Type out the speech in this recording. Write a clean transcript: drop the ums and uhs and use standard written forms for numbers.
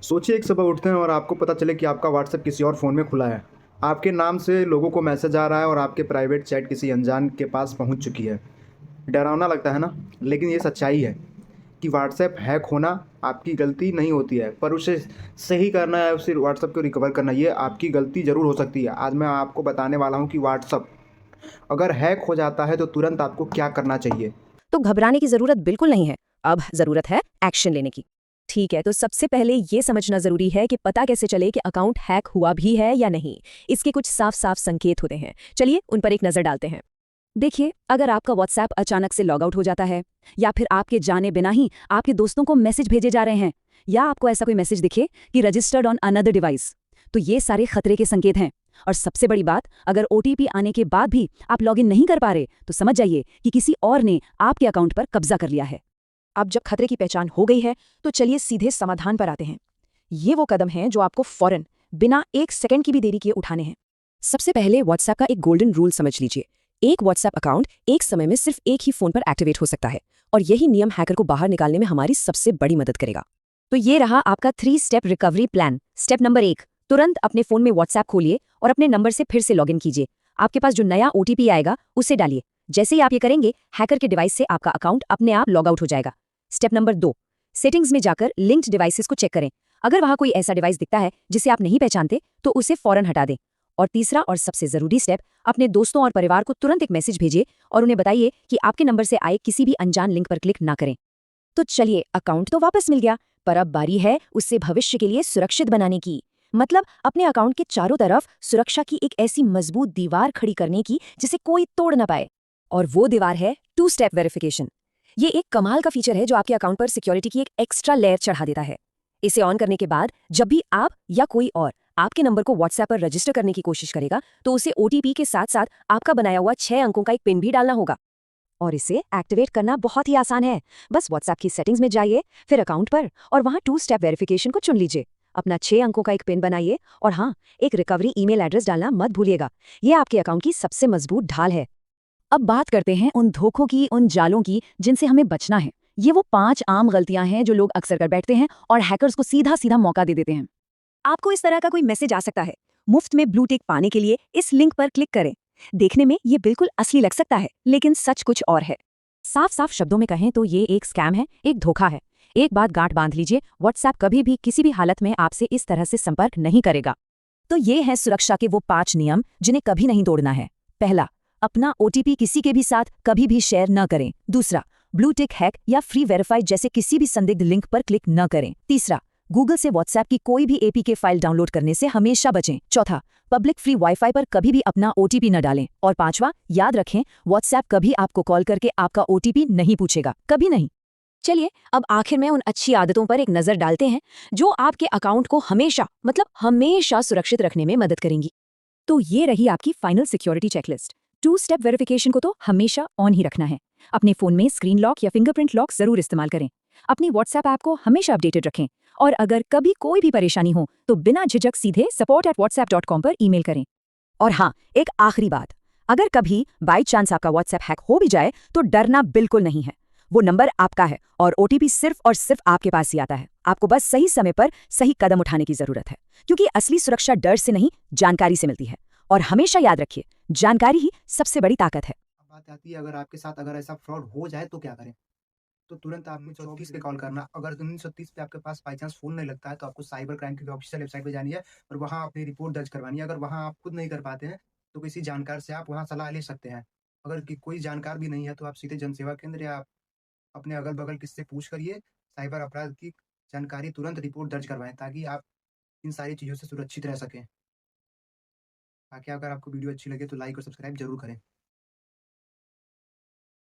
सोचिए एक सुबह उठते हैं और आपको पता चले कि आपका व्हाट्सएप किसी और फ़ोन में खुला है। आपके नाम से लोगों को मैसेज आ रहा है और आपके प्राइवेट चैट किसी अनजान के पास पहुंच चुकी है। डरावना लगता है ना? लेकिन ये सच्चाई है कि व्हाट्सएप हैक होना आपकी गलती नहीं होती है, पर उसे सही करना है, उसे व्हाट्सएप को रिकवर करना, ये आपकी गलती ज़रूर हो सकती है। आज मैं आपको बताने वाला हूँ कि व्हाट्सएप अगर हैक हो जाता है तो तुरंत आपको क्या करना चाहिए। तो घबराने की जरूरत बिल्कुल नहीं है। अब जरूरत है एक्शन लेने की। ठीक है, तो सबसे पहले ये समझना जरूरी है कि पता कैसे चले कि अकाउंट हैक हुआ भी है या नहीं। इसके कुछ साफ साफ संकेत होते हैं। चलिए उन पर एक नजर डालते हैं। देखिए, अगर आपका व्हाट्सएप अचानक से लॉग आउट हो जाता है, या फिर आपके जाने बिना ही आपके दोस्तों को मैसेज भेजे जा रहे हैं, या आपको ऐसा कोई मैसेज दिखे कि रजिस्टर्ड ऑन अनदर डिवाइस, तो ये सारे खतरे के संकेत हैं। और सबसे बड़ी बात, अगर ओटीपी आने के बाद भी आप लॉगिन नहीं कर पा रहे, तो समझ जाइए कि किसी और ने आपके अकाउंट पर कब्जा कर लिया है। अब जब खतरे की पहचान हो गई है, तो चलिए सीधे समाधान पर आते हैं। ये वो कदम हैं जो आपको फौरन, बिना एक सेकंड की भी देरी किए उठाने हैं। सबसे पहले व्हाट्सएप का एक गोल्डन रूल समझ लीजिए। एक व्हाट्सएप अकाउंट एक समय में सिर्फ एक ही फोन पर एक्टिवेट हो सकता है, और यही नियम हैकर को बाहर निकालने में हमारी सबसे बड़ी मदद करेगा। तो ये रहा आपका 3 step recovery plan. Step number 1, तुरंत अपने फोन में व्हाट्सएप खोलिए और अपने नंबर से फिर से लॉगिन कीजिए। आपके पास जो नया ओटीपी आएगा उसे डालिए। जैसे ही आप ये करेंगे, हैकर के डिवाइस से आपका अकाउंट अपने आप लॉग आउट हो जाएगा। स्टेप नंबर 2, सेटिंग्स में जाकर लिंक्ड डिवाइसेस को चेक करें। अगर वहां कोई ऐसा डिवाइस दिखता है जिसे आप नहीं पहचानते, तो उसे फौरन हटा दें। और तीसरा और सबसे जरूरी स्टेप, अपने दोस्तों और परिवार को तुरंत एक मैसेज भेजिए और उन्हें बताइए कि आपके नंबर से आए किसी भी अनजान लिंक पर क्लिक ना करें। तो चलिए, अकाउंट तो वापस मिल गया, पर अब बारी है उससे भविष्य के लिए सुरक्षित बनाने की। मतलब अपने अकाउंट के चारों तरफ सुरक्षा की एक ऐसी मजबूत दीवार खड़ी करने की जिसे कोई तोड़ ना पाए। और वो दीवार है 2 स्टेप वेरिफिकेशन। ये एक कमाल का फीचर है जो आपके अकाउंट पर सिक्योरिटी की एक एक्स्ट्रा लेयर चढ़ा देता है। इसे ऑन करने के बाद जब भी आप या कोई और आपके नंबर को व्हाट्सएप पर रजिस्टर करने की कोशिश करेगा, तो उसे ओटीपी के साथ साथ आपका बनाया हुआ 6 अंकों का एक पिन भी डालना होगा। और इसे एक्टिवेट करना बहुत ही आसान है। बस व्हाट्सएप की सेटिंग्स में जाइए, फिर अकाउंट पर, और वहां 2 स्टेप वेरिफिकेशन को चुन लीजिए। अपना 6 अंकों का एक पिन बनाइए, और हाँ, एक रिकवरी ईमेल एड्रेस डालना मत भूलिएगा। ये आपके अकाउंट की सबसे मजबूत ढाल है। अब बात करते हैं उन धोखों की, उन जालों की जिनसे हमें बचना है। ये वो 5 आम गलतियां हैं जो लोग अक्सर कर बैठते हैं और हैकर्स को सीधा सीधा मौका दे देते हैं। आपको इस तरह का कोई मैसेज आ सकता है, मुफ्त में ब्लू टिक पाने के लिए इस लिंक पर क्लिक करें। देखने में ये बिल्कुल असली लग सकता है, लेकिन सच कुछ और है। साफ साफ शब्दों में कहें तो ये एक स्कैम है, एक धोखा है। एक बात गांठ बांध लीजिए, व्हाट्सएप कभी भी किसी भी हालत में आपसे इस तरह से संपर्क नहीं करेगा। तो ये है सुरक्षा के वो 5 नियम जिन्हें कभी नहीं तोड़ना है। पहला, अपना ओटीपी किसी के भी साथ कभी भी शेयर न करें। दूसरा, ब्लू टिक हैक या फ्री वेरीफाइड जैसे किसी भी संदिग्ध लिंक पर क्लिक न करें। तीसरा, गूगल से व्हाट्सएप की कोई भी एपीके फाइल डाउनलोड करने से हमेशा बचें। चौथा, पब्लिक फ्री वाईफाई पर कभी भी अपना ओटीपी न डालें। और पांचवा, याद रखें, व्हाट्सएप कभी आपको कॉल करके आपका ओटीपी नहीं पूछेगा, कभी नहीं। चलिए, अब आखिर में उन अच्छी आदतों पर एक नजर डालते हैं जो आपके अकाउंट को हमेशा, मतलब हमेशा सुरक्षित रखने में मदद करेंगी। तो ये रही आपकी final security checklist. 2 step verification को तो हमेशा ऑन ही रखना है। अपने फोन में स्क्रीन लॉक या फिंगरप्रिंट लॉक जरूर इस्तेमाल करें। अपनी व्हाट्सएप ऐप को हमेशा अपडेटेड रखें। और अगर कभी कोई भी परेशानी हो, तो बिना झिझक सीधे support@whatsapp.com पर ईमेल करें। और हाँ, एक आखिरी बात, अगर कभी बाई चांस आपका व्हाट्सएप हैक हो भी जाए, तो डरना बिल्कुल नहीं है। वो नंबर आपका है और ओटीपी सिर्फ और सिर्फ आपके पास ही आता है। आपको बस सही समय पर सही कदम उठाने की जरूरत है, क्योंकि असली सुरक्षा डर से नहीं, जानकारी से मिलती है। और हमेशा याद रखिए, जानकारी ही सबसे बड़ी ताकत है। अब बात आती है, अगर आपके साथ अगर ऐसा फ्रॉड हो जाए तो क्या करें? तो तुरंत आपने 134 पे कॉल करना। अगर 1936 पे आपके पास बाई चांस फ़ोन नहीं लगता है, तो आपको साइबर क्राइम की ऑफ़िशियल वेबसाइट पे जानी है और वहाँ अपनी रिपोर्ट दर्ज करवानी है। अगर वहाँ आप खुद नहीं कर पाते हैं, तो किसी जानकार से आप वहाँ सलाह ले सकते हैं। अगर कि कोई जानकार भी नहीं है, तो आप सीधे जनसेवा केंद्र या अपने अगल-बगल किसी से पूछ कर ये साइबर अपराध की जानकारी तुरंत रिपोर्ट दर्ज करवाएँ, ताकि आप इन सारी चीज़ों से सुरक्षित रह सकें। ताकि अगर आपको वीडियो अच्छी लगे, तो लाइक और सब्सक्राइब ज़रूर करें।